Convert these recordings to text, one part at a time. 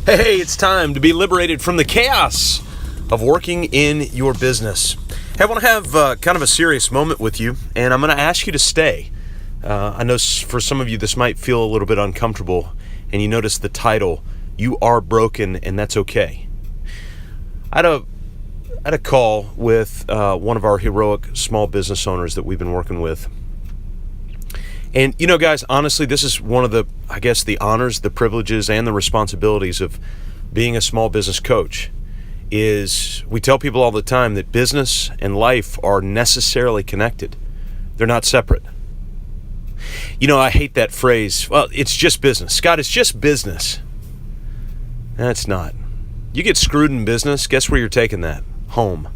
Hey, it's time to be liberated from the chaos of working in your business. Hey, I want to have kind of a serious moment with you, and I'm going to ask you to stay. I know for some of you this might feel a little bit uncomfortable, and you notice the title, You Are Broken, and That's Okay. I had a call with one of our heroic small business owners that we've been working with. And, you know, guys, honestly, this is one of the honors, the privileges, and the responsibilities of being a small business coach is we tell people all the time that business and life are necessarily connected. They're not separate. You know, I hate that phrase. Well, it's just business. Scott, it's just business. That's not. You get screwed in business, guess where you're taking that? Home.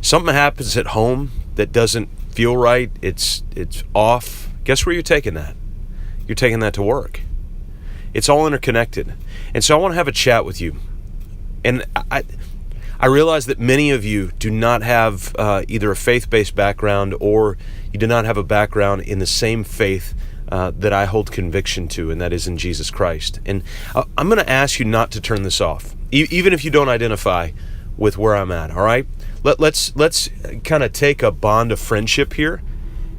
Something happens at home that doesn't feel right, it's off. Guess where you're taking that? You're taking that to work. It's all interconnected. And so I want to have a chat with you. And I realize that many of you do not have either a faith-based background or you do not have a background in the same faith that I hold conviction to, and that is in Jesus Christ. And I'm going to ask you not to turn this off, even if you don't identify with where I'm at, all right? Let's kind of take a bond of friendship here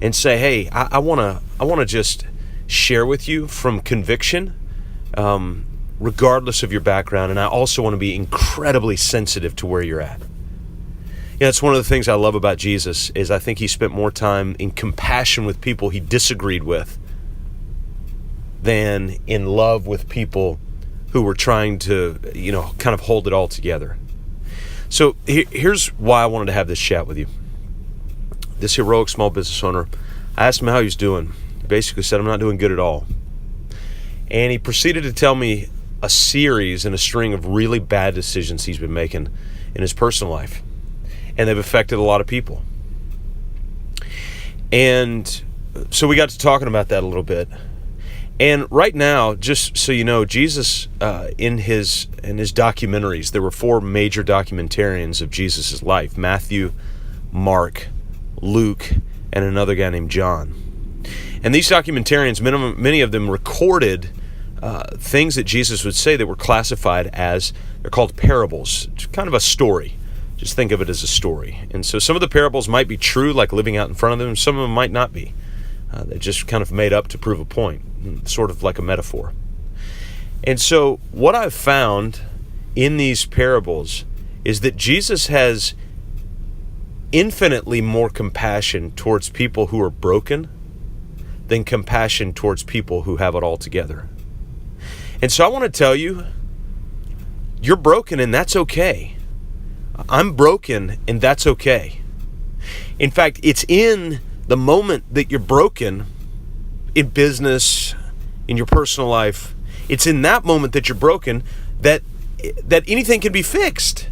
and say, hey, I want to just share with you from conviction, regardless of your background, and I also want to be incredibly sensitive to where you're at. Yeah, it's one of the things I love about Jesus is I think he spent more time in compassion with people he disagreed with than in love with people who were trying to, kind of hold it all together. So here's why I wanted to have this chat with you. This heroic small business owner, I asked him how he was doing. He basically said, I'm not doing good at all. And he proceeded to tell me a series and a string of really bad decisions he's been making in his personal life. And they've affected a lot of people. And so we got to talking about that a little bit. And right now, just so you know, Jesus, in his documentaries, there were 4 major documentarians of Jesus' life: Matthew, Mark, Luke, and another guy named John. And these documentarians, many of them recorded things that Jesus would say that were classified as, they're called parables. It's kind of a story. Just think of it as a story. And so some of the parables might be true, like living out in front of them. Some of them might not be. They're just kind of made up to prove a point, sort of like a metaphor. And so what I've found in these parables is that Jesus has infinitely more compassion towards people who are broken than compassion towards people who have it all together. And so I want to tell you, you're broken and that's okay. I'm broken and that's okay. In fact, it's in the moment that you're broken in business, in your personal life, it's in that moment that you're broken that anything can be fixed,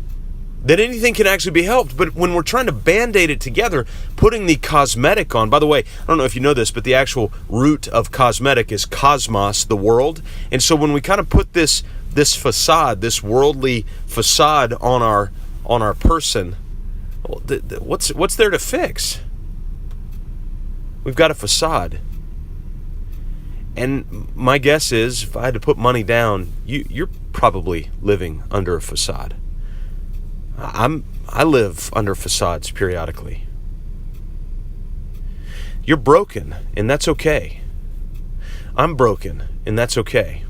that anything can actually be helped. But when we're trying to band-aid it together, putting the cosmetic on, by the way, I don't know if you know this, but the actual root of cosmetic is cosmos, the world. And so when we kind of put this facade, this worldly facade on our person, what's there to fix? We've got a facade. And my guess is, if I had to put money down, you're probably living under a facade. I live under facades periodically. You're broken, and that's okay. I'm broken, and that's okay.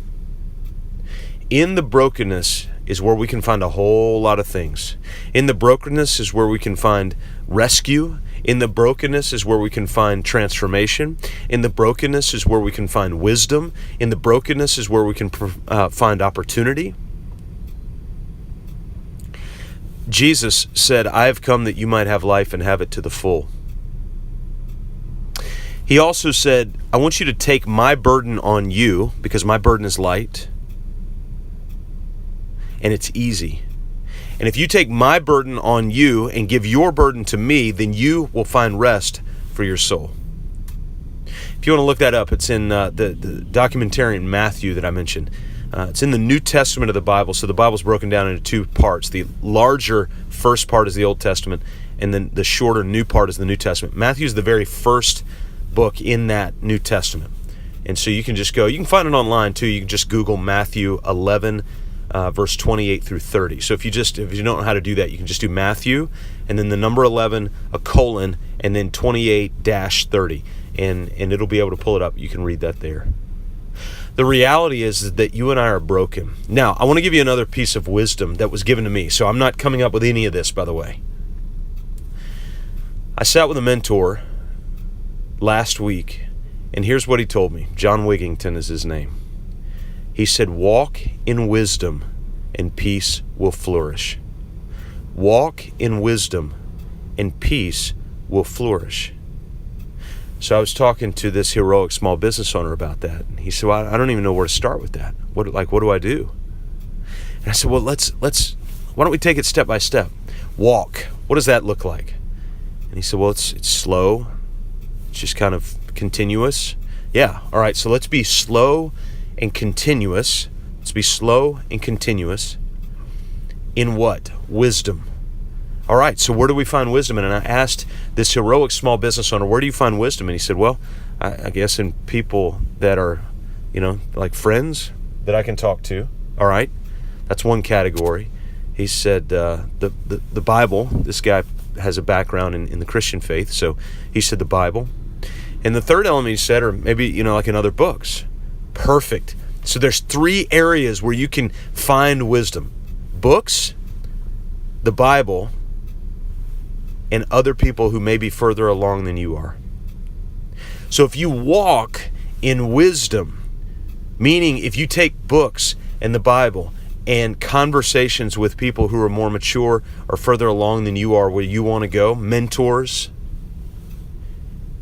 In the brokenness is where we can find a whole lot of things. In the brokenness is where we can find rescue. In the brokenness is where we can find transformation. In the brokenness is where we can find wisdom. In the brokenness is where we can find opportunity. Jesus said, I have come that you might have life and have it to the full. He also said, I want you to take my burden on you because my burden is light and it's easy. And if you take my burden on you and give your burden to me, then you will find rest for your soul. If you want to look that up, it's in the documentarian Matthew that I mentioned. It's in the New Testament of the Bible. So the Bible's broken down into 2 parts. The larger first part is the Old Testament, and then the shorter new part is the New Testament. Matthew is the very first book in that New Testament. And so you can just go, you can find it online too. You can just Google Matthew 11, verse 28 through 30. So if you don't know how to do that, you can just do Matthew and then the number 11, a colon, and then 28-30. And it'll be able to pull it up. You can read that there. The reality is that you and I are broken. Now, I want to give you another piece of wisdom that was given to me. So I'm not coming up with any of this, by the way. I sat with a mentor last week, and here's what he told me. John Wigington is his name. He said, walk in wisdom and peace will flourish. Walk in wisdom and peace will flourish. So I was talking to this heroic small business owner about that. And he said, well, I don't even know where to start with that. What do I do? And I said, well, let's why don't we take it step by step? Walk. What does that look like? And he said, well, it's slow. It's just kind of continuous. Yeah. All right. So let's be slow and continuous. Let's be slow and continuous in what? Wisdom. All right, so where do we find wisdom? And I asked this heroic small business owner, where do you find wisdom? And he said, well, I guess in people that are, like friends that I can talk to. All right, that's one category. He said the Bible. This guy has a background in the Christian faith, so he said the Bible. And the third element he said, or maybe, like in other books. Perfect. So there's 3 areas where you can find wisdom. Books, the Bible, and other people who may be further along than you are. So if you walk in wisdom, meaning if you take books and the Bible and conversations with people who are more mature or further along than you are where you want to go, mentors,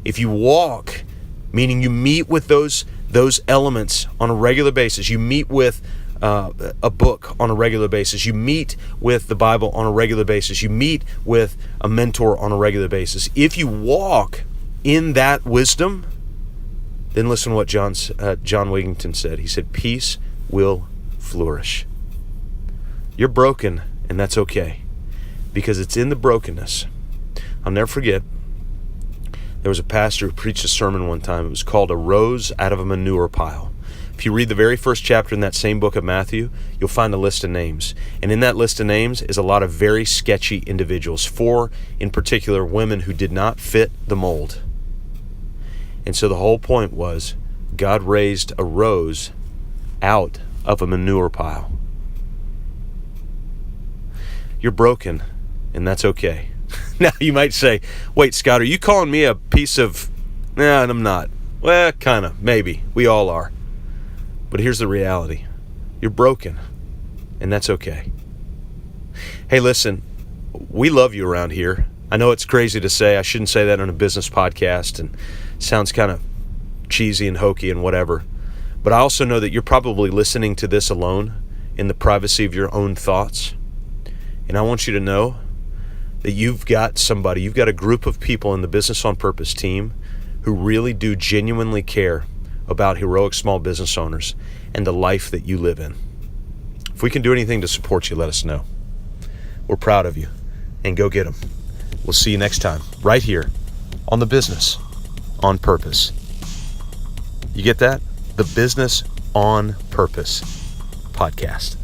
if you walk, meaning you meet with those elements on a regular basis, you meet with a book on a regular basis, you meet with the Bible on a regular basis, you meet with a mentor on a regular basis. If you walk in that wisdom, then listen to what John Wigington said. He said, peace will flourish. You're broken, and that's okay, because it's in the brokenness. I'll never forget, there was a pastor who preached a sermon one time. It was called A Rose Out of a Manure Pile. If you read the very first chapter in that same book of Matthew, you'll find a list of names. And in that list of names is a lot of very sketchy individuals, 4 in particular women who did not fit the mold. And so the whole point was God raised a rose out of a manure pile. You're broken, and that's okay. Now you might say, wait, Scott, are you calling me a piece of... Nah, I'm not. Well, kind of, maybe. We all are. But here's the reality. You're broken, and that's okay. Hey, listen, we love you around here. I know it's crazy to say. I shouldn't say that on a business podcast, and it sounds kind of cheesy and hokey and whatever. But I also know that you're probably listening to this alone in the privacy of your own thoughts. And I want you to know that you've got a group of people in the Business on Purpose team who really do genuinely care about heroic small business owners and the life that you live in. If we can do anything to support you, let us know. We're proud of you, and go get them. We'll see you next time, right here on the Business on Purpose. You get that? The Business on Purpose podcast.